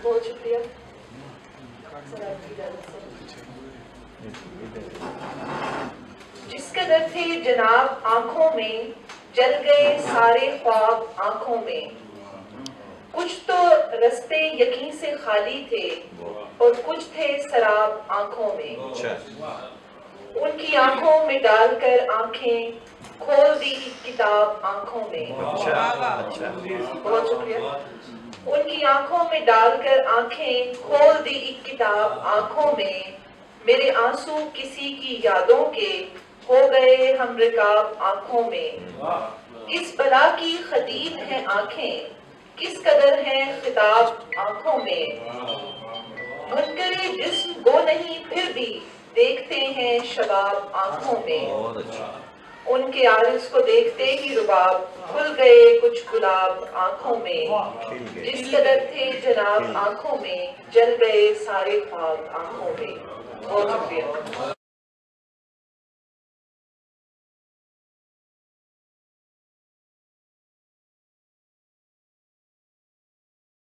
بہت شکریہ. جس قدر تھے جناب آنکھوں میں جل گئے سارے خواب آنکھوں میں. کچھ تو رستے یقین سے خالی تھے اور کچھ تھے سراب آنکھوں میں. ان کی آنکھوں میں ڈال کر آنکھیں کھول دی ایک کتاب آنکھوں میں. بہت شکریہ. ان کی آنکھوں میں ڈال کر آنکھیں کھول دی ایک کتاب آنکھوں میں. میرے آنسو کسی کی یادوں کے ہو گئے ہم رکاب آنکھوں میں. کس بلا کی خطیب ہیں آنکھیں کس قدر ہیں خطاب آنکھوں میں. منکرے جسم گو نہیں پھر بھی دیکھتے ہیں شباب آنکھوں میں. ان کے عارض کو دیکھتے ہی رباب کھل گئے کچھ گلاب آنکھوں میں. جس قدر تھے جناب آنکھوں میں جل گئے سارے خواب آنکھوں میں. بہت شکریہ.